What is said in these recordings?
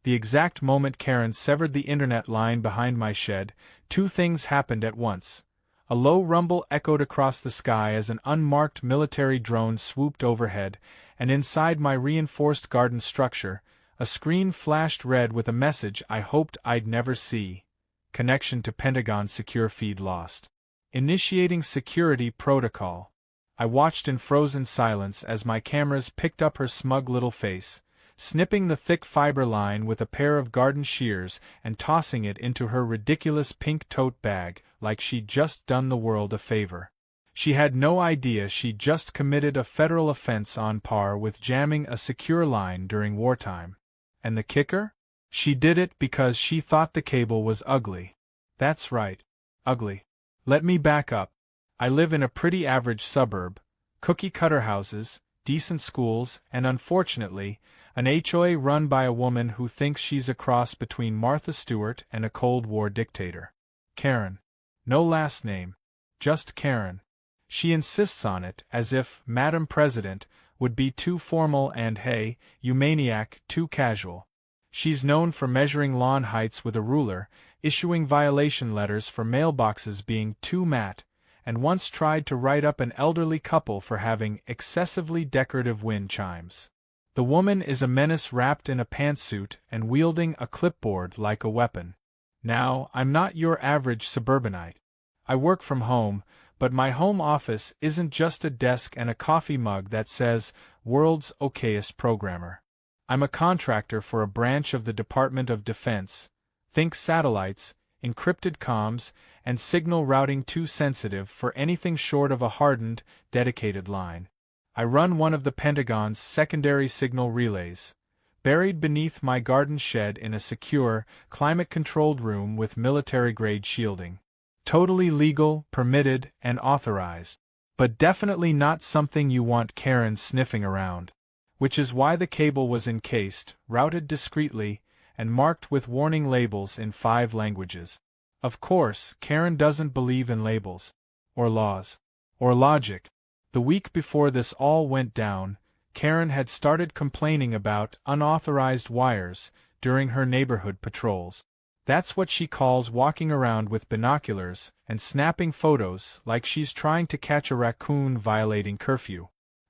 The exact moment Karen severed the internet line behind my shed, two things happened at once. A low rumble echoed across the sky as an unmarked military drone swooped overhead, and inside my reinforced garden structure, a screen flashed red with a message I hoped I'd never see. Connection to Pentagon secure feed lost. Initiating security protocol. I watched in frozen silence as my cameras picked up her smug little face, snipping the thick fiber line with a pair of garden shears and tossing it into her ridiculous pink tote bag like she'd just done the world a favor. She had no idea she'd just committed a federal offense on par with jamming a secure line during wartime. And the kicker? She did it because she thought the cable was ugly. That's right. Ugly. Let me back up. I live in a pretty average suburb, cookie-cutter houses, decent schools, and unfortunately, an HOA run by a woman who thinks she's a cross between Martha Stewart and a Cold War dictator. Karen. No last name. Just Karen. She insists on it as if Madam President would be too formal and hey, you maniac, too casual. She's known for measuring lawn heights with a ruler, issuing violation letters for mailboxes being too matte, and once tried to write up an elderly couple for having excessively decorative wind chimes. The woman is a menace wrapped in a pantsuit and wielding a clipboard like a weapon. Now, I'm not your average suburbanite. I work from home, but my home office isn't just a desk and a coffee mug that says, World's Okayest Programmer. I'm a contractor for a branch of the Department of Defense. Think satellites, encrypted comms, and signal routing too sensitive for anything short of a hardened, dedicated line. I run one of the Pentagon's secondary signal relays, buried beneath my garden shed in a secure, climate-controlled room with military-grade shielding. Totally legal, permitted, and authorized. But definitely not something you want Karen sniffing around. Which is why the cable was encased, routed discreetly, and marked with warning labels in 5 languages. Of course, Karen doesn't believe in labels, or laws, or logic. The week before this all went down, Karen had started complaining about unauthorized wires during her neighborhood patrols. That's what she calls walking around with binoculars and snapping photos like she's trying to catch a raccoon violating curfew.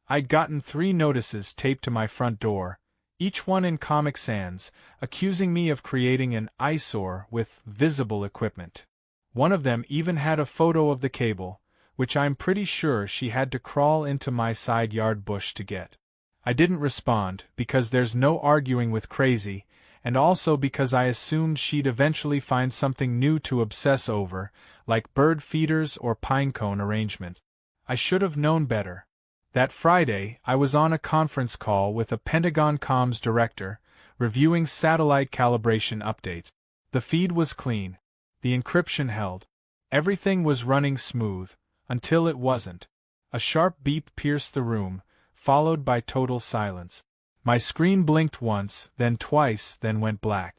I'd gotten 3 notices taped to my front door, each one in Comic Sans, accusing me of creating an eyesore with visible equipment. One of them even had a photo of the cable, which I'm pretty sure she had to crawl into my side yard bush to get. I didn't respond because there's no arguing with crazy, and also because I assumed she'd eventually find something new to obsess over, like bird feeders or pinecone arrangements. I should have known better. That Friday, I was on a conference call with a Pentagon comms director, reviewing satellite calibration updates. The feed was clean. The encryption held. Everything was running smooth, until it wasn't. A sharp beep pierced the room, followed by total silence. My screen blinked once, then twice, then went black.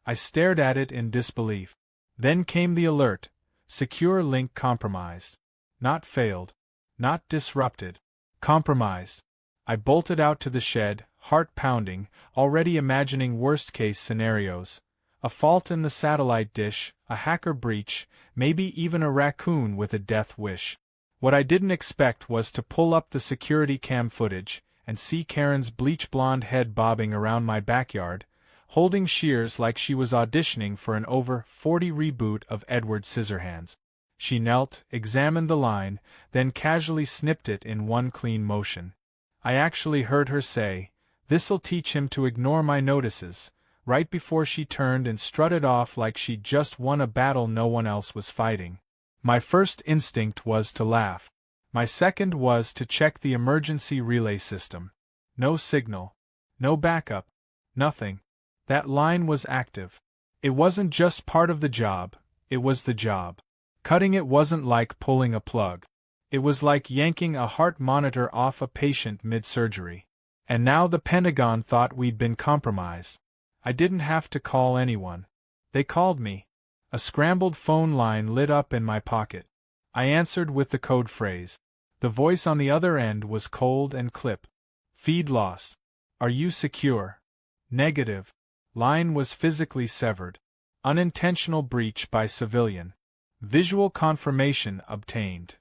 I stared at it in disbelief. Then came the alert. Secure link compromised. Not failed. Not disrupted. Compromised. I bolted out to the shed, heart pounding, already imagining worst-case scenarios. A fault in the satellite dish, a hacker breach, maybe even a raccoon with a death wish. What I didn't expect was to pull up the security cam footage and see Karen's bleach-blonde head bobbing around my backyard, holding shears like she was auditioning for an over 40 reboot of Edward Scissorhands. She knelt, examined the line, then casually snipped it in one clean motion. I actually heard her say, "This'll teach him to ignore my notices," right before she turned and strutted off like she'd just won a battle no one else was fighting. My first instinct was to laugh. My second was to check the emergency relay system. No signal. No backup. Nothing. That line was active. It wasn't just part of the job, it was the job. Cutting it wasn't like pulling a plug. It was like yanking a heart monitor off a patient mid-surgery. And now the Pentagon thought we'd been compromised. I didn't have to call anyone. They called me. A scrambled phone line lit up in my pocket. I answered with the code phrase. The voice on the other end was cold and clipped. "Feed lost. Are you secure?" "Negative." Line was physically severed. Unintentional breach by civilian. Visual confirmation obtained.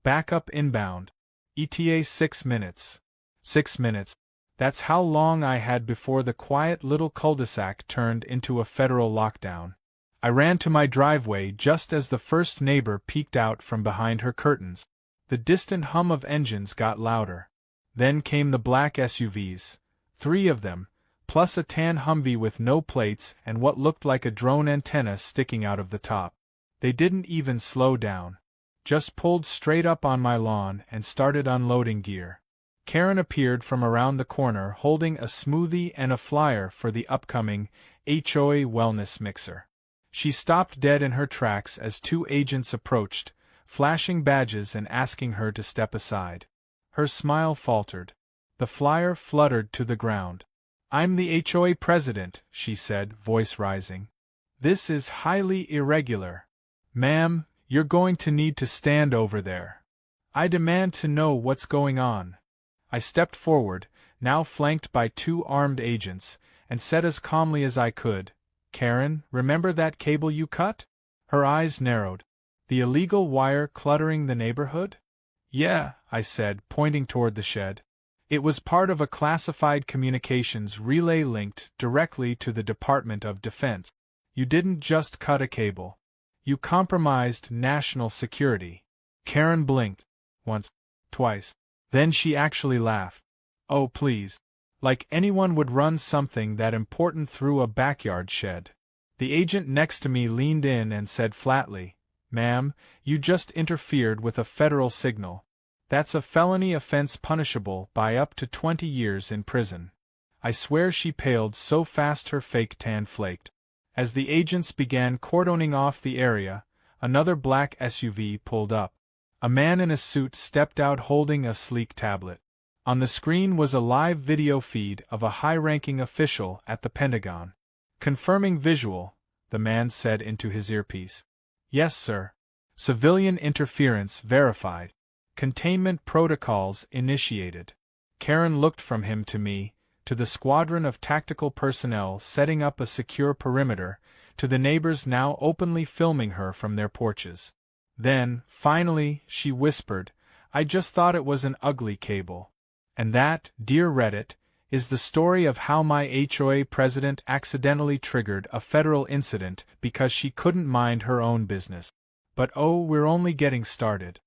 Backup inbound. ETA 6 minutes. 6 minutes. That's how long I had before the quiet little cul-de-sac turned into a federal lockdown. I ran to my driveway just as the first neighbor peeked out from behind her curtains. The distant hum of engines got louder. Then came the black SUVs, 3 of them, plus a tan Humvee with no plates and what looked like a drone antenna sticking out of the top. They didn't even slow down. Just pulled straight up on my lawn and started unloading gear. Karen appeared from around the corner holding a smoothie and a flyer for the upcoming HOA Wellness Mixer. She stopped dead in her tracks as 2 agents approached, flashing badges and asking her to step aside. Her smile faltered. The flyer fluttered to the ground. "I'm the HOA president," she said, voice rising. "This is highly irregular. Ma'am, you're going to need to stand over there. I demand to know what's going on." I stepped forward, now flanked by 2 armed agents, and said as calmly as I could, "Karen, remember that cable you cut?" Her eyes narrowed. "The illegal wire cluttering the neighborhood?" "Yeah," I said, pointing toward the shed. "It was part of a classified communications relay linked directly to the Department of Defense. You didn't just cut a cable. You compromised national security." Karen blinked. Once, twice. Then she actually laughed. "Oh please. Like anyone would run something that important through a backyard shed." The agent next to me leaned in and said flatly, "Ma'am, you just interfered with a federal signal. That's a felony offense punishable by up to 20 years in prison." I swear she paled so fast her fake tan flaked. As the agents began cordoning off the area, another black SUV pulled up. A man in a suit stepped out holding a sleek tablet. On the screen was a live video feed of a high-ranking official at the Pentagon. "Confirming visual," the man said into his earpiece. "Yes, sir. Civilian interference verified. Containment protocols initiated." Karen looked from him to me, to the squadron of tactical personnel setting up a secure perimeter, to the neighbors now openly filming her from their porches. Then, finally, she whispered, "I just thought it was an ugly cable." And that, dear Reddit, is the story of how my HOA president accidentally triggered a federal incident because she couldn't mind her own business. But oh, we're only getting started.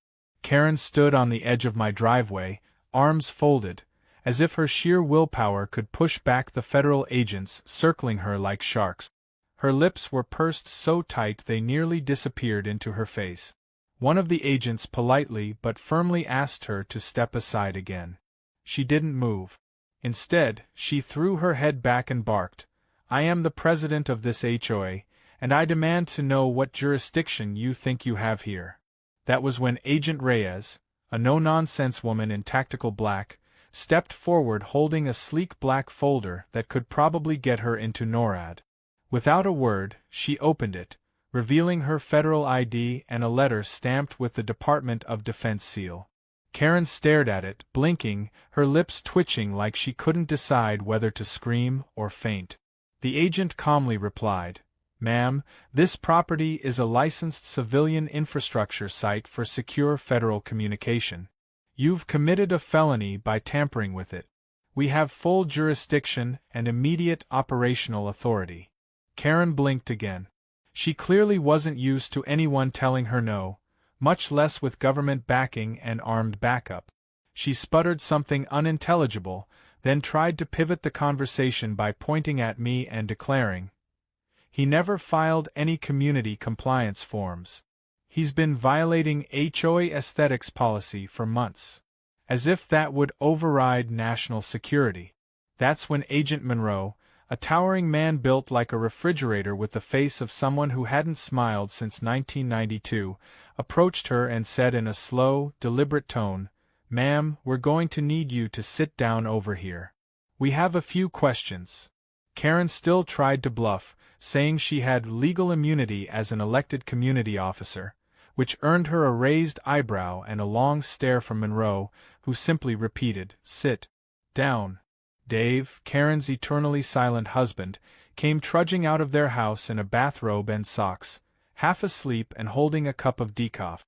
Karen stood on the edge of my driveway, arms folded, as if her sheer willpower could push back the federal agents circling her like sharks. Her lips were pursed so tight they nearly disappeared into her face. One of the agents politely but firmly asked her to step aside again. She didn't move. Instead, she threw her head back and barked, "I am the president of this HOA, and I demand to know what jurisdiction you think you have here." That was when Agent Reyes, a no-nonsense woman in tactical black, stepped forward holding a sleek black folder that could probably get her into NORAD. Without a word, she opened it, revealing her federal ID and a letter stamped with the Department of Defense seal. Karen stared at it, blinking, her lips twitching like she couldn't decide whether to scream or faint. The agent calmly replied, "Ma'am, this property is a licensed civilian infrastructure site for secure federal communication. You've committed a felony by tampering with it. We have full jurisdiction and immediate operational authority." Karen blinked again. She clearly wasn't used to anyone telling her no, much less with government backing and armed backup. She sputtered something unintelligible, then tried to pivot the conversation by pointing at me and declaring, "He never filed any community compliance forms. He's been violating HOA aesthetics policy for months." As if that would override national security. That's when Agent Monroe, a towering man built like a refrigerator with the face of someone who hadn't smiled since 1992, approached her and said in a slow, deliberate tone, "Ma'am, we're going to need you to sit down over here. We have a few questions." Karen still tried to bluff, saying she had legal immunity as an elected community officer, which earned her a raised eyebrow and a long stare from Monroe, who simply repeated, "Sit down." Dave, Karen's eternally silent husband, came trudging out of their house in a bathrobe and socks, half asleep and holding a cup of decaf.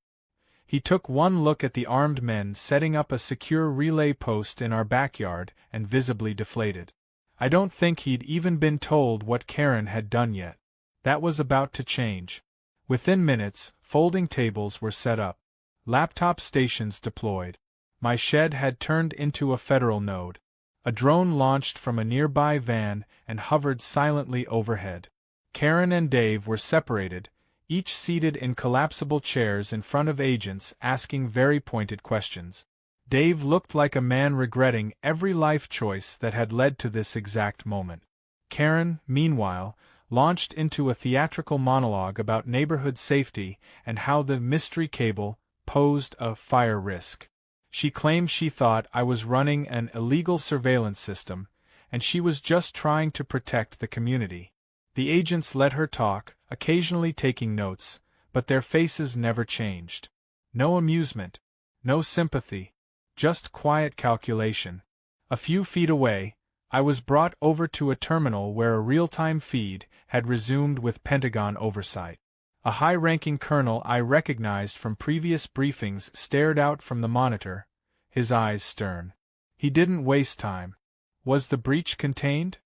He took one look at the armed men setting up a secure relay post in our backyard and visibly deflated. I don't think he'd even been told what Karen had done yet. That was about to change. Within minutes, folding tables were set up. Laptop stations deployed. My shed had turned into a federal node. A drone launched from a nearby van and hovered silently overhead. Karen and Dave were separated, each seated in collapsible chairs in front of agents asking very pointed questions. Dave looked like a man regretting every life choice that had led to this exact moment. Karen, meanwhile, launched into a theatrical monologue about neighborhood safety and how the mystery cable posed a fire risk. She claimed she thought I was running an illegal surveillance system, and she was just trying to protect the community. The agents let her talk, occasionally taking notes, but their faces never changed. No amusement, no sympathy, just quiet calculation. A few feet away, I was brought over to a terminal where a real-time feed had resumed with Pentagon oversight. A high-ranking colonel I recognized from previous briefings stared out from the monitor, his eyes stern. He didn't waste time. Was the breach contained?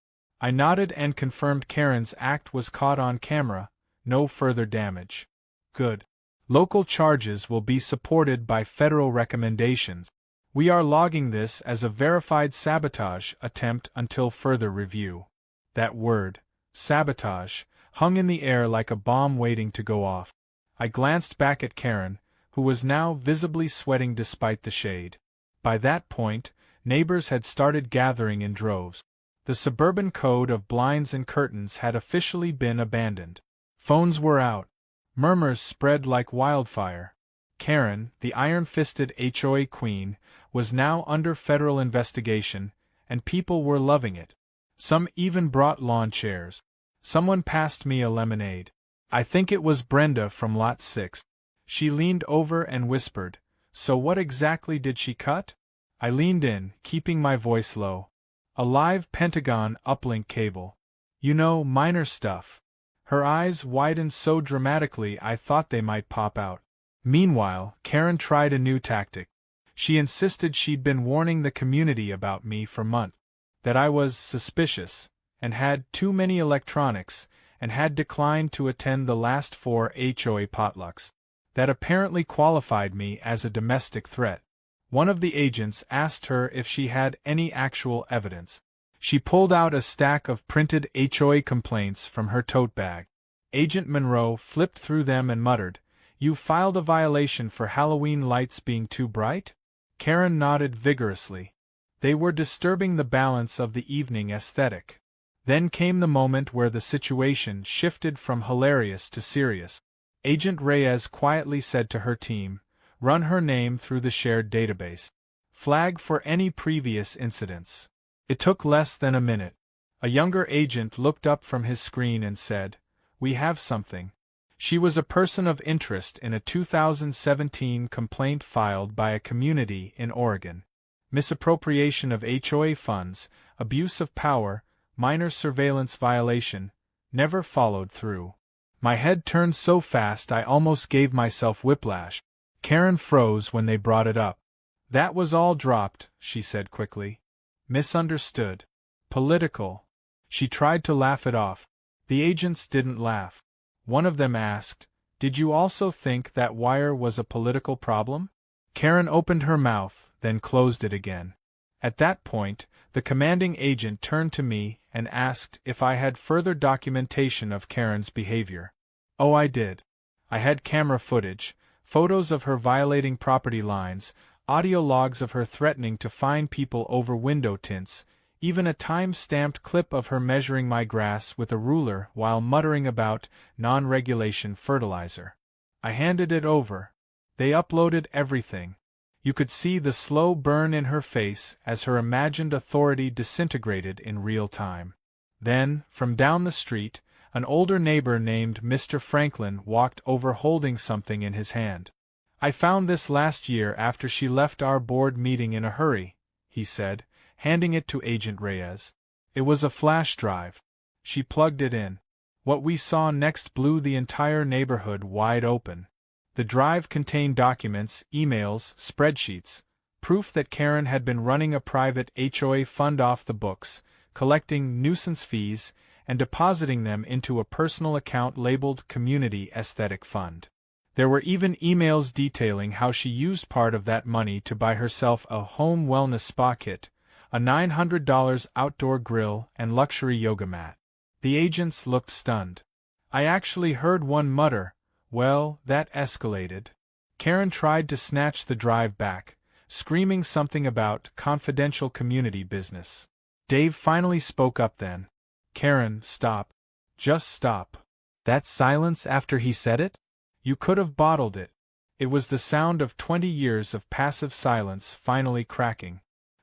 I nodded and confirmed Karen's act was caught on camera, no further damage. Good. Local charges will be supported by federal recommendations. We are logging this as a verified sabotage attempt until further review. That word, sabotage, hung in the air like a bomb waiting to go off. I glanced back at Karen, who was now visibly sweating despite the shade. By that point, neighbors had started gathering in droves. The suburban code of blinds and curtains had officially been abandoned. Phones were out. Murmurs spread like wildfire. Karen, the iron-fisted HOA queen, was now under federal investigation, and people were loving it. Some even brought lawn chairs. Someone passed me a lemonade. I think it was Brenda from Lot 6. She leaned over and whispered, "So what exactly did she cut?" I leaned in, keeping my voice low. "A live Pentagon uplink cable. You know, minor stuff." Her eyes widened so dramatically I thought they might pop out. Meanwhile, Karen tried a new tactic. She insisted she'd been warning the community about me for months, that I was suspicious, and had too many electronics, and had declined to attend the last 4 HOA potlucks. That apparently qualified me as a domestic threat. One of the agents asked her if she had any actual evidence. She pulled out a stack of printed HOA complaints from her tote bag. Agent Monroe flipped through them and muttered, "You filed a violation for Halloween lights being too bright?" Karen nodded vigorously. They were disturbing the balance of the evening aesthetic. Then came the moment where the situation shifted from hilarious to serious. Agent Reyes quietly said to her team, "Run her name through the shared database. Flag for any previous incidents." It took less than a minute. A younger agent looked up from his screen and said, "We have something." She was a person of interest in a 2017 complaint filed by a community in Oregon. Misappropriation of HOA funds, abuse of power, minor surveillance violation, never followed through. My head turned so fast I almost gave myself whiplash. Karen froze when they brought it up. "That was all dropped," she said quickly. "Misunderstood. Political." She tried to laugh it off. The agents didn't laugh. One of them asked, "Did you also think that wire was a political problem?" Karen opened her mouth, then closed it again. At that point, the commanding agent turned to me and asked if I had further documentation of Karen's behavior. Oh, I did. I had camera footage, photos of her violating property lines, audio logs of her threatening to fine people over window tints, even a time-stamped clip of her measuring my grass with a ruler while muttering about non-regulation fertilizer. I handed it over. They uploaded everything. You could see the slow burn in her face as her imagined authority disintegrated in real time. Then, from down the street, an older neighbor named Mr. Franklin walked over holding something in his hand. "I found this last year after she left our board meeting in a hurry," he said, handing it to Agent Reyes. "It was a flash drive. She plugged it in. What we saw next blew the entire neighborhood wide open. The drive contained documents, emails, spreadsheets, proof that Karen had been running a private HOA fund off the books, collecting nuisance fees, and depositing them into a personal account labeled Community Aesthetic Fund. There were even emails detailing how she used part of that money to buy herself a home wellness spa kit, a $900 outdoor grill, and luxury yoga mat. The agents looked stunned. I actually heard one mutter, "Well, that escalated." Karen tried to snatch the drive back, screaming something about confidential community business. Dave finally spoke up then. "Karen, stop. Just stop." That silence after he said it? You could have bottled it. It was the sound of 20 years of passive silence finally cracking.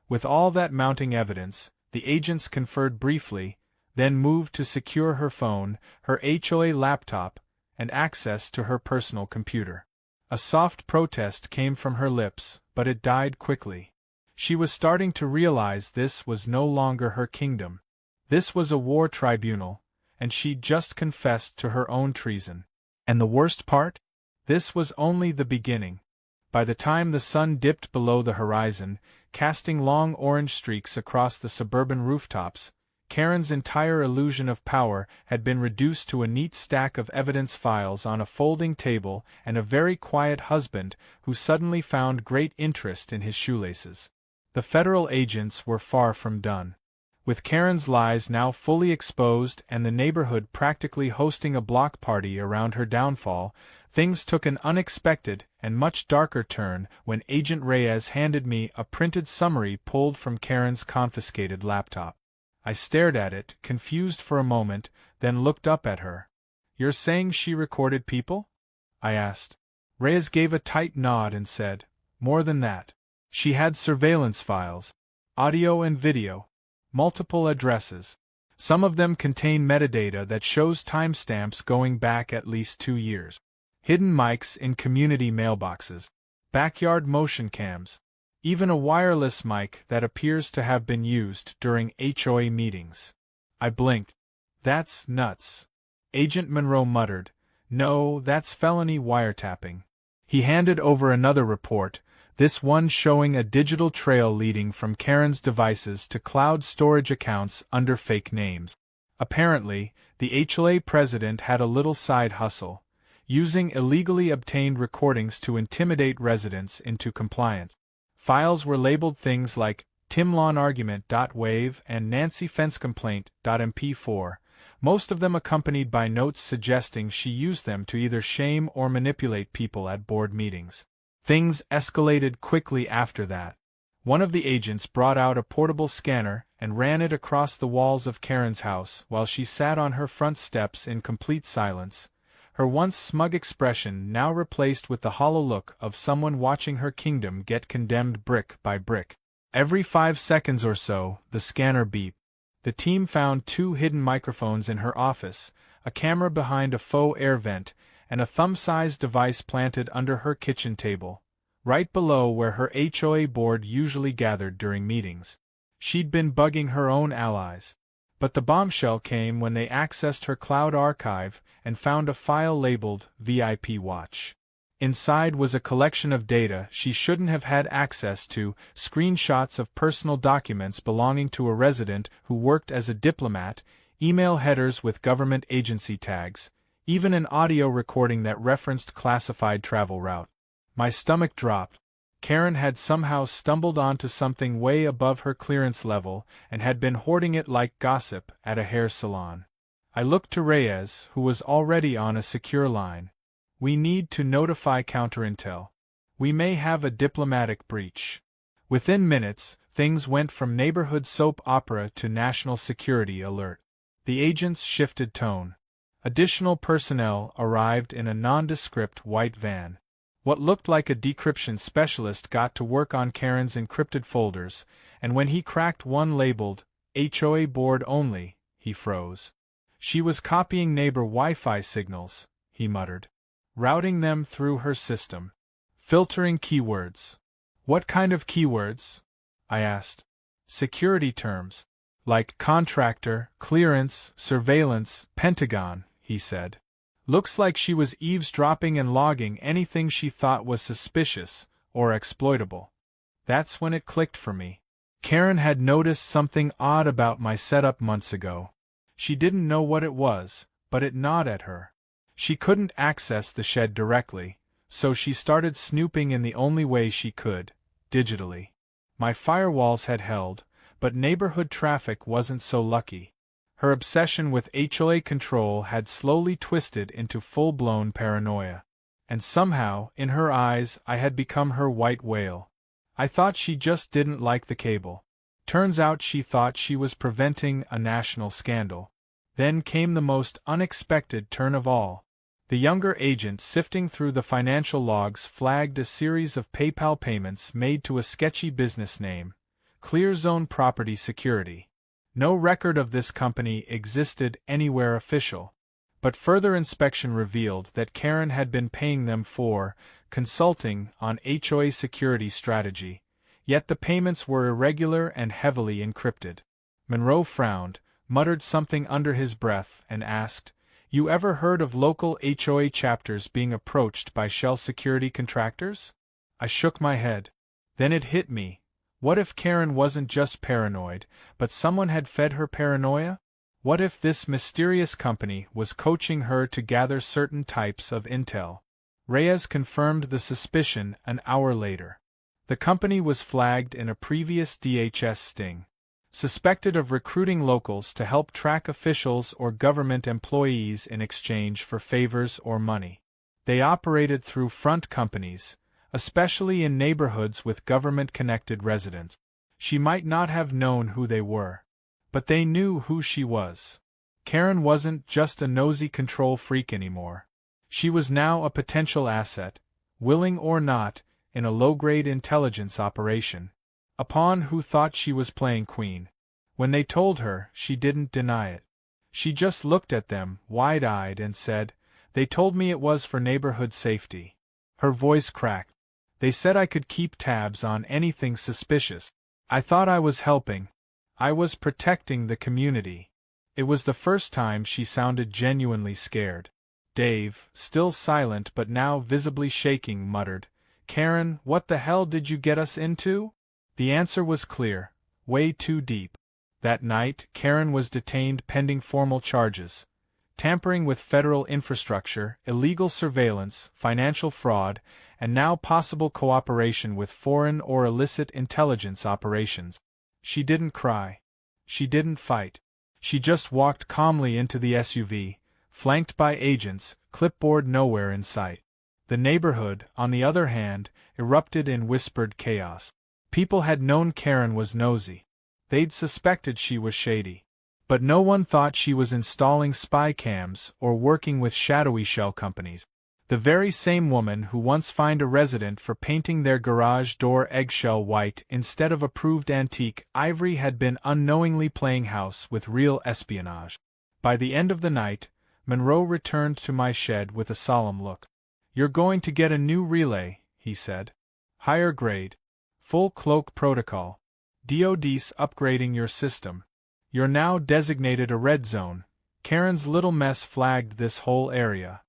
With all that mounting evidence, the agents conferred briefly, then moved to secure her phone, her HOA laptop, and access to her personal computer. A soft protest came from her lips, but it died quickly. She was starting to realize this was no longer her kingdom. This was a war tribunal, and she'd just confessed to her own treason. And the worst part? This was only the beginning. By the time the sun dipped below the horizon, casting long orange streaks across the suburban rooftops, Karen's entire illusion of power had been reduced to a neat stack of evidence files on a folding table and a very quiet husband who suddenly found great interest in his shoelaces. The federal agents were far from done. With Karen's lies now fully exposed and the neighborhood practically hosting a block party around her downfall, things took an unexpected and much darker turn when Agent Reyes handed me a printed summary pulled from Karen's confiscated laptop. I stared at it, confused for a moment, then looked up at her. "You're saying she recorded people?" I asked. Reyes gave a tight nod and said, "More than that. She had surveillance files, audio and video, multiple addresses. Some of them contain metadata that shows timestamps going back at least 2 years. Hidden mics in community mailboxes, backyard motion cams, even a wireless mic that appears to have been used during HOA meetings." I blinked. "That's nuts." Agent Monroe muttered, "No, that's felony wiretapping." He handed over another report, this one showing a digital trail leading from Karen's devices to cloud storage accounts under fake names. Apparently, the HOA president had a little side hustle, using illegally obtained recordings to intimidate residents into compliance. Files were labeled things like timlawnargument.wav and nancyfencecomplaint.mp4, most of them accompanied by notes suggesting she used them to either shame or manipulate people at board meetings. Things escalated quickly after that. One of the agents brought out a portable scanner and ran it across the walls of Karen's house while she sat on her front steps in complete silence, her once smug expression now replaced with the hollow look of someone watching her kingdom get condemned brick by brick. Every 5 seconds or so, the scanner beeped. The team found 2 hidden microphones in her office, a camera behind a faux air vent, and a thumb-sized device planted under her kitchen table, right below where her HOA board usually gathered during meetings. She'd been bugging her own allies. But the bombshell came when they accessed her cloud archive and found a file labeled VIP Watch. Inside was a collection of data she shouldn't have had access to, screenshots of personal documents belonging to a resident who worked as a diplomat, email headers with government agency tags, even an audio recording that referenced classified travel route. My stomach dropped. Karen had somehow stumbled onto something way above her clearance level and had been hoarding it like gossip at a hair salon. I looked to Reyes, who was already on a secure line. "We need to notify counterintel. We may have a diplomatic breach." Within minutes, things went from neighborhood soap opera to national security alert. The agents shifted tone. Additional personnel arrived in a nondescript white van. What looked like a decryption specialist got to work on Karen's encrypted folders, and when he cracked one labeled HOA board only, he froze. She was copying neighbor Wi-Fi signals, he muttered, routing them through her system, filtering keywords. "What kind of keywords?" I asked. "Security terms. Like contractor, clearance, surveillance, Pentagon, he said. Looks like she was eavesdropping and logging anything she thought was suspicious or exploitable. That's when it clicked for me. Karen had noticed something odd about my setup months ago. She didn't know what it was, but it gnawed at her. She couldn't access the shed directly, so she started snooping in the only way she could, digitally. My firewalls had held, but neighborhood traffic wasn't so lucky. Her obsession with HOA control had slowly twisted into full-blown paranoia. And somehow, in her eyes, I had become her white whale. I thought she just didn't like the cable. Turns out she thought she was preventing a national scandal. Then came the most unexpected turn of all. The younger agent sifting through the financial logs flagged a series of PayPal payments made to a sketchy business name, ClearZone Property Security. No record of this company existed anywhere official, but further inspection revealed that Karen had been paying them for consulting on HOA security strategy, yet the payments were irregular and heavily encrypted. Monroe frowned, muttered something under his breath, and asked, "You ever heard of local HOA chapters being approached by shell security contractors?" I shook my head. Then it hit me. What if Karen wasn't just paranoid, but someone had fed her paranoia? What if this mysterious company was coaching her to gather certain types of intel? Reyes confirmed the suspicion an hour later. The company was flagged in a previous DHS sting. Suspected of recruiting locals to help track officials or government employees in exchange for favors or money. They operated through front companies, especially in neighborhoods with government-connected residents. She might not have known who they were, but they knew who she was. Karen wasn't just a nosy control freak anymore. She was now a potential asset, willing or not, in a low-grade intelligence operation. A pawn who thought she was playing queen. When they told her, she didn't deny it. She just looked at them, wide-eyed, and said, "They told me it was for neighborhood safety." Her voice cracked. "They said I could keep tabs on anything suspicious. I thought I was helping. I was protecting the community." It was the first time she sounded genuinely scared. Dave, still silent but now visibly shaking, muttered, "Karen, what the hell did you get us into?" The answer was clear, way too deep. That night, Karen was detained pending formal charges: tampering with federal infrastructure, illegal surveillance, financial fraud, and now possible cooperation with foreign or illicit intelligence operations. She didn't cry. She didn't fight. She just walked calmly into the SUV, flanked by agents, clipboard nowhere in sight. The neighborhood, on the other hand, erupted in whispered chaos. People had known Karen was nosy. They'd suspected she was shady. But no one thought she was installing spy cams or working with shadowy shell companies. The very same woman who once fined a resident for painting their garage door eggshell white instead of approved antique ivory had been unknowingly playing house with real espionage. By the end of the night, Monroe returned to my shed with a solemn look. "You're going to get a new relay," he said. "Higher grade. Full cloak protocol. DoD's upgrading your system. You're now designated a red zone." Karen's little mess flagged this whole area.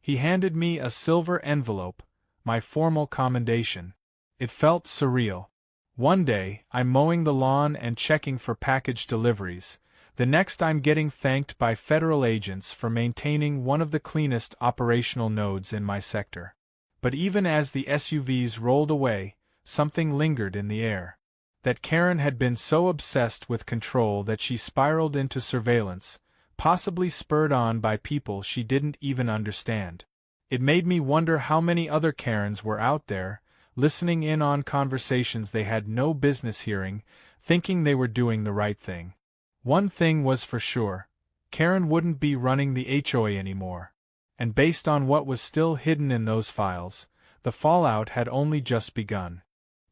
He handed me a silver envelope, my formal commendation. It felt surreal. One day, I'm mowing the lawn and checking for package deliveries. The next I'm getting thanked by federal agents for maintaining one of the cleanest operational nodes in my sector. But even as the SUVs rolled away, something lingered in the air. That Karen had been so obsessed with control that she spiraled into surveillance, possibly spurred on by people she didn't even understand. It made me wonder how many other Karens were out there, listening in on conversations they had no business hearing, thinking they were doing the right thing. One thing was for sure: Karen wouldn't be running the HOA anymore. And based on what was still hidden in those files, the fallout had only just begun.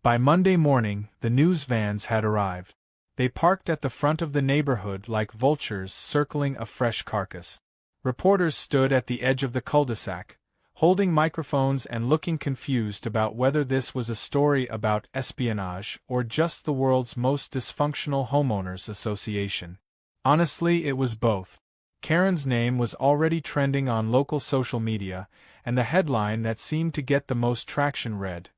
By Monday morning, the news vans had arrived. They parked at the front of the neighborhood like vultures circling a fresh carcass. Reporters stood at the edge of the cul-de-sac, holding microphones and looking confused about whether this was a story about espionage or just the world's most dysfunctional homeowners association. Honestly, it was both. Karen's name was already trending on local social media, and the headline that seemed to get the most traction read,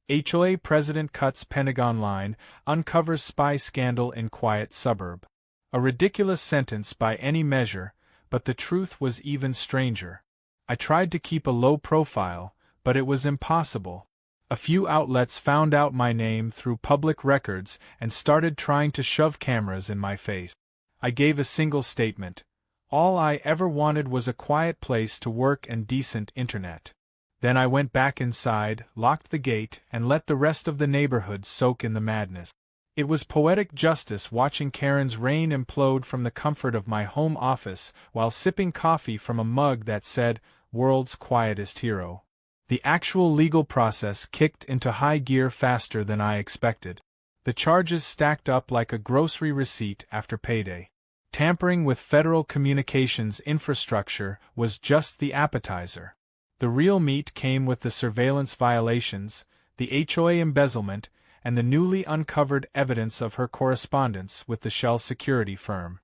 "HOA President Cuts Pentagon Line, Uncovers Spy Scandal in Quiet Suburb." A ridiculous sentence by any measure, but the truth was even stranger. I tried to keep a low profile, but it was impossible. A few outlets found out my name through public records and started trying to shove cameras in my face. I gave a single statement. All I ever wanted was a quiet place to work and decent internet. Then I went back inside, locked the gate, and let the rest of the neighborhood soak in the madness. It was poetic justice watching Karen's reign implode from the comfort of my home office while sipping coffee from a mug that said, "World's Quietest Hero." The actual legal process kicked into high gear faster than I expected. The charges stacked up like a grocery receipt after payday. Tampering with federal communications infrastructure was just the appetizer. The real meat came with the surveillance violations, the HOA embezzlement, and the newly uncovered evidence of her correspondence with the shell security firm.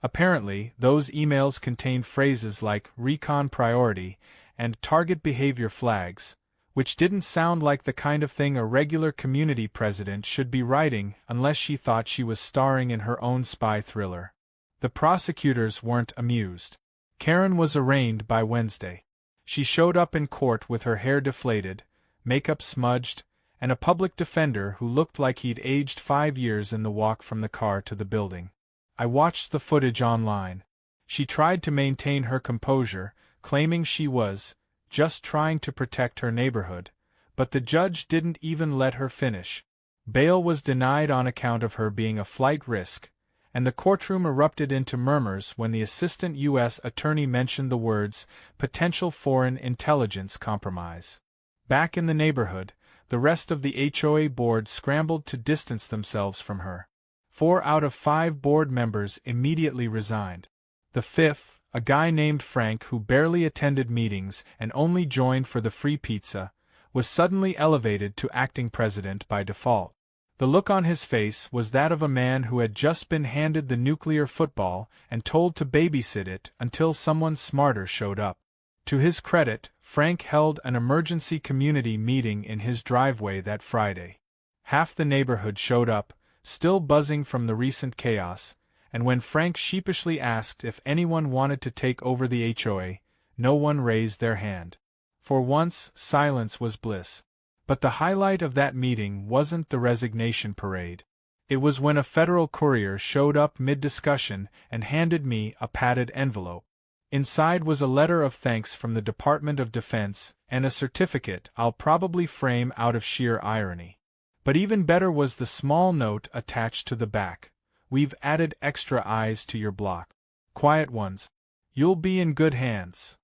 Apparently, those emails contained phrases like recon priority and target behavior flags, which didn't sound like the kind of thing a regular community president should be writing unless she thought she was starring in her own spy thriller. The prosecutors weren't amused. Karen was arraigned by Wednesday. She showed up in court with her hair deflated, makeup smudged, and a public defender who looked like he'd aged 5 years in the walk from the car to the building. I watched the footage online. She tried to maintain her composure, claiming she was just trying to protect her neighborhood, but the judge didn't even let her finish. Bail was denied on account of her being a flight risk, and the courtroom erupted into murmurs when the assistant U.S. attorney mentioned the words, "potential foreign intelligence compromise." Back in the neighborhood, the rest of the HOA board scrambled to distance themselves from her. 4 out of 5 board members immediately resigned. The fifth, a guy named Frank who barely attended meetings and only joined for the free pizza, was suddenly elevated to acting president by default. The look on his face was that of a man who had just been handed the nuclear football and told to babysit it until someone smarter showed up. To his credit, Frank held an emergency community meeting in his driveway that Friday. Half the neighborhood showed up, still buzzing from the recent chaos, and when Frank sheepishly asked if anyone wanted to take over the HOA, no one raised their hand. For once, silence was bliss. But the highlight of that meeting wasn't the resignation parade. It was when a federal courier showed up mid-discussion and handed me a padded envelope. Inside was a letter of thanks from the Department of Defense and a certificate I'll probably frame out of sheer irony. But even better was the small note attached to the back. "We've added extra eyes to your block. Quiet ones. You'll be in good hands."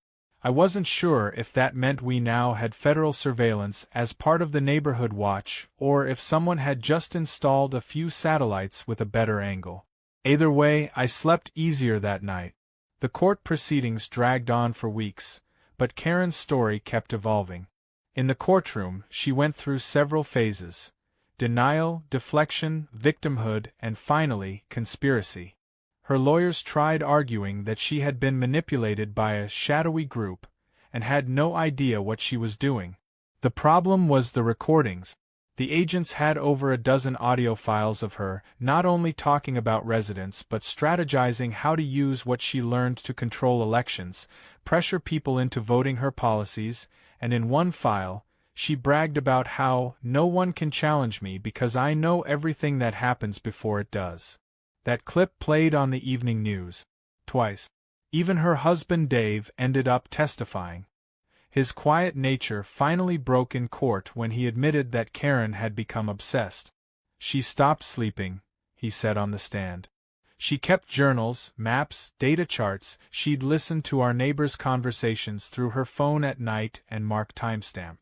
I wasn't sure if that meant we now had federal surveillance as part of the neighborhood watch or if someone had just installed a few satellites with a better angle. Either way, I slept easier that night. The court proceedings dragged on for weeks, but Karen's story kept evolving. In the courtroom, she went through several phases: denial, deflection, victimhood, and finally, conspiracy. Her lawyers tried arguing that she had been manipulated by a shadowy group and had no idea what she was doing. The problem was the recordings. The agents had over a dozen audio files of her not only talking about residents but strategizing how to use what she learned to control elections, pressure people into voting her policies, and in one file, she bragged about how "no one can challenge me because I know everything that happens before it does." That clip played on the evening news. Twice. Even her husband Dave ended up testifying. His quiet nature finally broke in court when he admitted that Karen had become obsessed. "She stopped sleeping," he said on the stand. "She kept journals, maps, data charts. She'd listen to our neighbors' conversations through her phone at night and mark timestamp.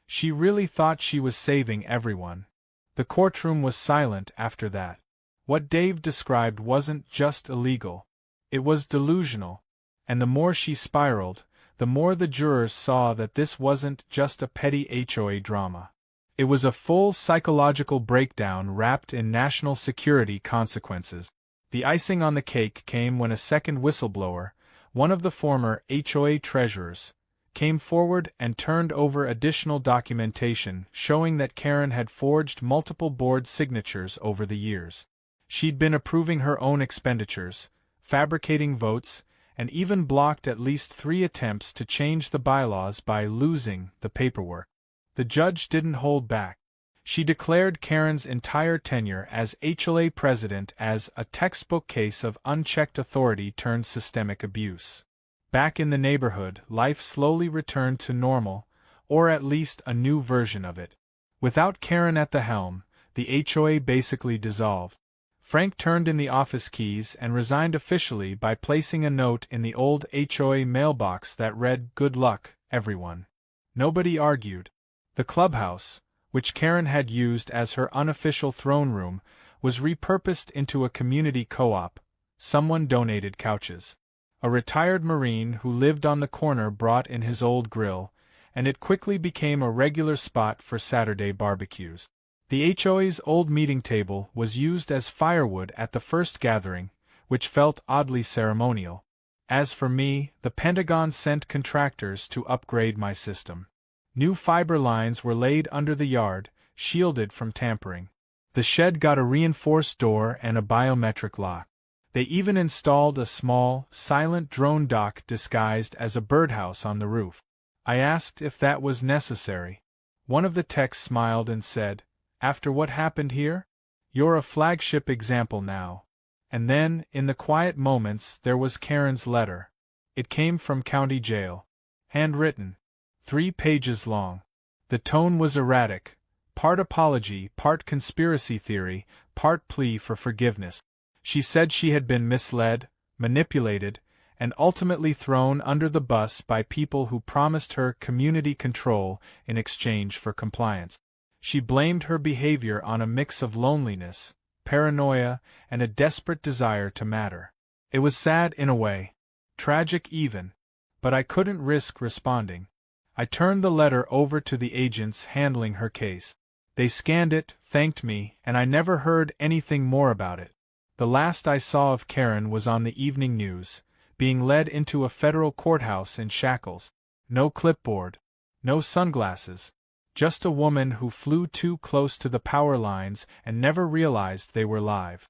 She really thought she was saving everyone." The courtroom was silent after that. What Dave described wasn't just illegal. It was delusional. And the more she spiraled, the more the jurors saw that this wasn't just a petty HOA drama. It was a full psychological breakdown wrapped in national security consequences. The icing on the cake came when a second whistleblower, one of the former HOA treasurers, came forward and turned over additional documentation showing that Karen had forged multiple board signatures over the years. She'd been approving her own expenditures, fabricating votes, and even blocked at least 3 attempts to change the bylaws by losing the paperwork. The judge didn't hold back. She declared Karen's entire tenure as HOA president as a textbook case of unchecked authority turned systemic abuse. Back in the neighborhood, life slowly returned to normal, or at least a new version of it. Without Karen at the helm, the HOA basically dissolved. Frank turned in the office keys and resigned officially by placing a note in the old HOA mailbox that read, "Good luck, everyone." Nobody argued. The clubhouse, which Karen had used as her unofficial throne room, was repurposed into a community co-op. Someone donated couches. A retired Marine who lived on the corner brought in his old grill, and it quickly became a regular spot for Saturday barbecues. The HOA's old meeting table was used as firewood at the first gathering, which felt oddly ceremonial. As for me, the Pentagon sent contractors to upgrade my system. New fiber lines were laid under the yard, shielded from tampering. The shed got a reinforced door and a biometric lock. They even installed a small, silent drone dock disguised as a birdhouse on the roof. I asked if that was necessary. One of the techs smiled and said, "After what happened here? You're a flagship example now." And then, in the quiet moments, there was Karen's letter. It came from county jail. Handwritten. 3 pages long. The tone was erratic, part apology, part conspiracy theory, part plea for forgiveness. She said she had been misled, manipulated, and ultimately thrown under the bus by people who promised her community control in exchange for compliance. She blamed her behavior on a mix of loneliness, paranoia, and a desperate desire to matter. It was sad in a way, tragic even, but I couldn't risk responding. I turned the letter over to the agents handling her case. They scanned it, thanked me, and I never heard anything more about it. The last I saw of Karen was on the evening news, being led into a federal courthouse in shackles. No clipboard, no sunglasses, just a woman who flew too close to the power lines and never realized they were live.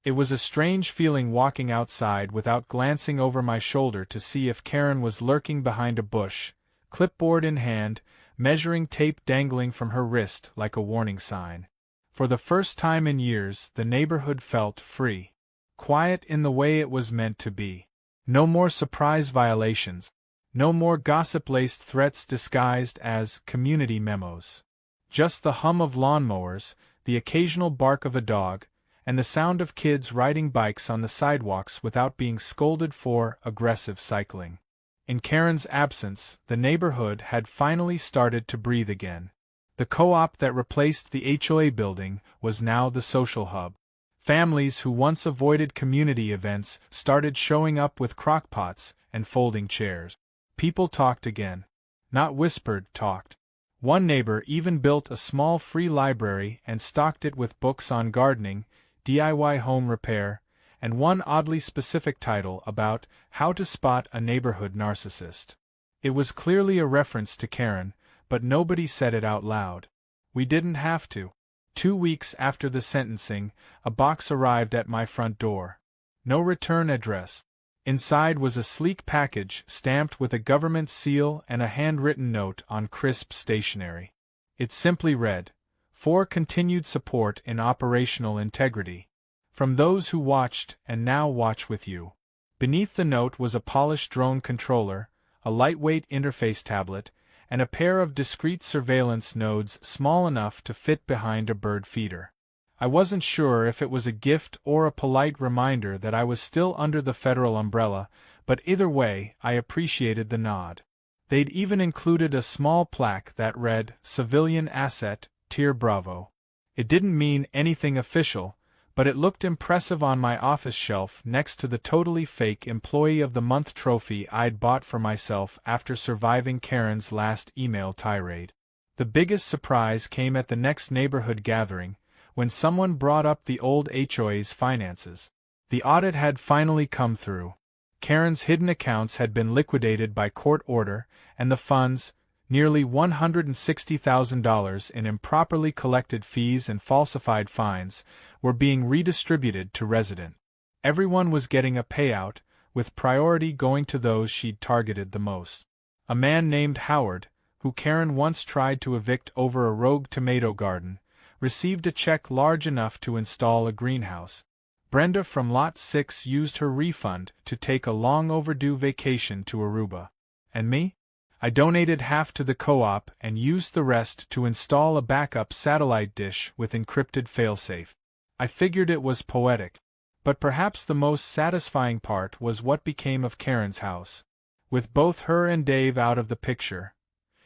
It was a strange feeling walking outside without glancing over my shoulder to see if Karen was lurking behind a bush, clipboard in hand, measuring tape dangling from her wrist like a warning sign. For the first time in years, the neighborhood felt free. Quiet in the way it was meant to be. No more surprise violations. No more gossip-laced threats disguised as community memos. Just the hum of lawnmowers, the occasional bark of a dog, and the sound of kids riding bikes on the sidewalks without being scolded for aggressive cycling. In Karen's absence, the neighborhood had finally started to breathe again. The co-op that replaced the HOA building was now the social hub. Families who once avoided community events started showing up with crockpots and folding chairs. People talked again. Not whispered, talked. One neighbor even built a small free library and stocked it with books on gardening, DIY home repair, and one oddly specific title about how to spot a neighborhood narcissist. It was clearly a reference to Karen, but nobody said it out loud. We didn't have to. 2 weeks after the sentencing, a box arrived at my front door. No return address. Inside was a sleek package stamped with a government seal and a handwritten note on crisp stationery. It simply read, "For continued support in operational integrity. From those who watched and now watch with you." Beneath the note was a polished drone controller, a lightweight interface tablet, and a pair of discrete surveillance nodes small enough to fit behind a bird feeder. I wasn't sure if it was a gift or a polite reminder that I was still under the federal umbrella, but either way, I appreciated the nod. They'd even included a small plaque that read, "Civilian Asset, Tier Bravo." It didn't mean anything official, but it looked impressive on my office shelf next to the totally fake Employee of the Month trophy I'd bought for myself after surviving Karen's last email tirade. The biggest surprise came at the next neighborhood gathering, when someone brought up the old HOA's finances. The audit had finally come through. Karen's hidden accounts had been liquidated by court order, and the funds, nearly $160,000 in improperly collected fees and falsified fines, were being redistributed to residents. Everyone was getting a payout, with priority going to those she'd targeted the most. A man named Howard, who Karen once tried to evict over a rogue tomato garden, received a check large enough to install a greenhouse. Brenda from Lot 6 used her refund to take a long-overdue vacation to Aruba. And me? I donated half to the co-op and used the rest to install a backup satellite dish with encrypted failsafe. I figured it was poetic. But perhaps the most satisfying part was what became of Karen's house. With both her and Dave out of the picture,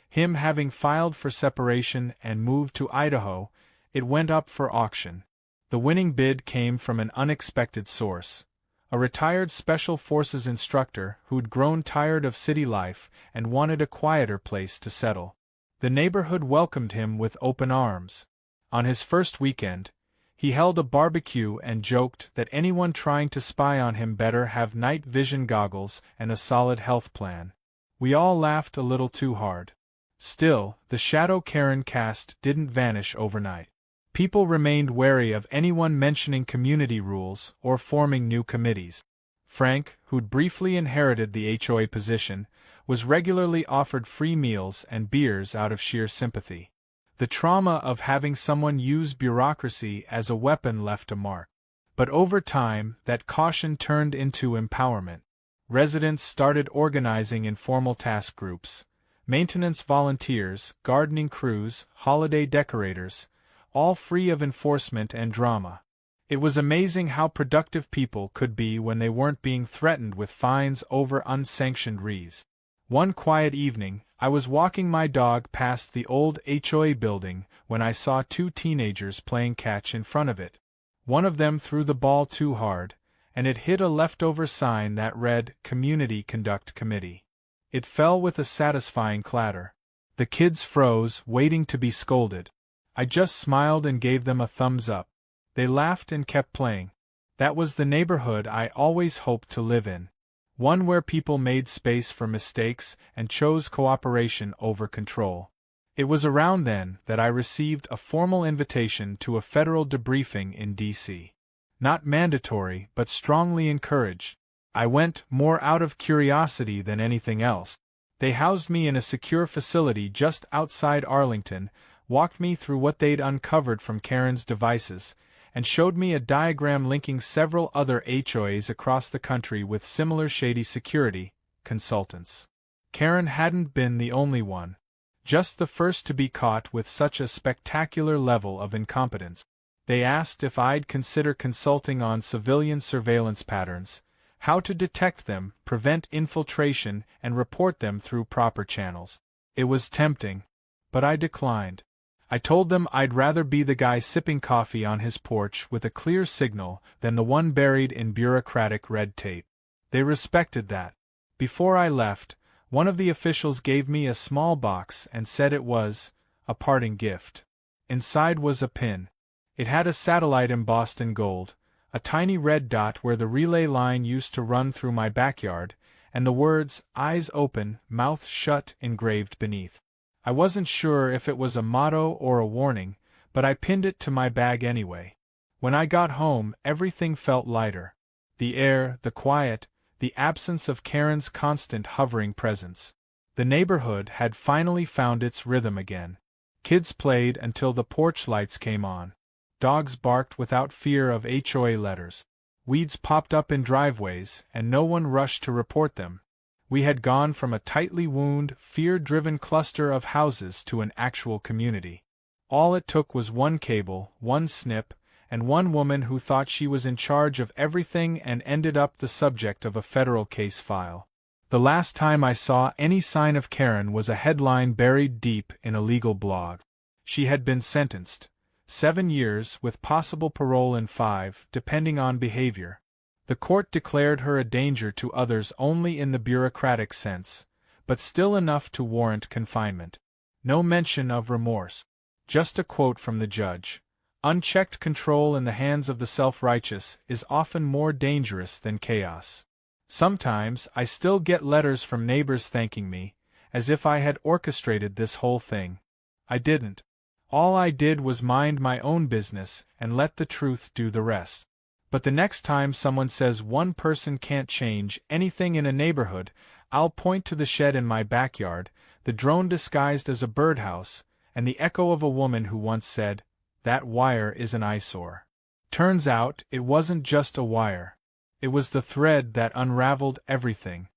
him having filed for separation and moved to Idaho, it went up for auction. The winning bid came from an unexpected source. A retired Special Forces instructor who'd grown tired of city life and wanted a quieter place to settle. The neighborhood welcomed him with open arms. On his first weekend, he held a barbecue and joked that anyone trying to spy on him better have night vision goggles and a solid health plan. We all laughed a little too hard. Still, the shadow Karen cast didn't vanish overnight. People remained wary of anyone mentioning community rules or forming new committees. Frank, who'd briefly inherited the HOA position, was regularly offered free meals and beers out of sheer sympathy. The trauma of having someone use bureaucracy as a weapon left a mark. But over time, that caution turned into empowerment. Residents started organizing informal task groups. Maintenance volunteers, gardening crews, holiday decorators, all free of enforcement and drama. It was amazing how productive people could be when they weren't being threatened with fines over unsanctioned rees. One quiet evening, I was walking my dog past the old HOA building when I saw two teenagers playing catch in front of it. One of them threw the ball too hard, and it hit a leftover sign that read, "Community Conduct Committee." It fell with a satisfying clatter. The kids froze, waiting to be scolded. I just smiled and gave them a thumbs up. They laughed and kept playing. That was the neighborhood I always hoped to live in. One where people made space for mistakes and chose cooperation over control. It was around then that I received a formal invitation to a federal debriefing in D.C. Not mandatory, but strongly encouraged. I went, more out of curiosity than anything else. They housed me in a secure facility just outside Arlington, walked me through what they'd uncovered from Karen's devices, and showed me a diagram linking several other HOAs across the country with similar shady security consultants. Karen hadn't been the only one. Just the first to be caught with such a spectacular level of incompetence. They asked if I'd consider consulting on civilian surveillance patterns, how to detect them, prevent infiltration, and report them through proper channels. It was tempting, but I declined. I told them I'd rather be the guy sipping coffee on his porch with a clear signal than the one buried in bureaucratic red tape. They respected that. Before I left, one of the officials gave me a small box and said it was a parting gift. Inside was a pin. It had a satellite embossed in gold, a tiny red dot where the relay line used to run through my backyard, and the words, "Eyes open, mouth shut," engraved beneath. I wasn't sure if it was a motto or a warning, but I pinned it to my bag anyway. When I got home, everything felt lighter. The air, the quiet, the absence of Karen's constant hovering presence. The neighborhood had finally found its rhythm again. Kids played until the porch lights came on. Dogs barked without fear of HOA letters. Weeds popped up in driveways, and no one rushed to report them. We had gone from a tightly wound, fear-driven cluster of houses to an actual community. All it took was one cable, one snip, and one woman who thought she was in charge of everything and ended up the subject of a federal case file. The last time I saw any sign of Karen was a headline buried deep in a legal blog. She had been sentenced, 7 years, with possible parole in 5, depending on behavior. The court declared her a danger to others only in the bureaucratic sense, but still enough to warrant confinement. No mention of remorse. Just a quote from the judge. Unchecked control in the hands of the self-righteous is often more dangerous than chaos. Sometimes I still get letters from neighbors thanking me, as if I had orchestrated this whole thing. I didn't. All I did was mind my own business and let the truth do the rest. But the next time someone says one person can't change anything in a neighborhood, I'll point to the shed in my backyard, the drone disguised as a birdhouse, and the echo of a woman who once said, "That wire is an eyesore." Turns out, it wasn't just a wire. It was the thread that unraveled everything.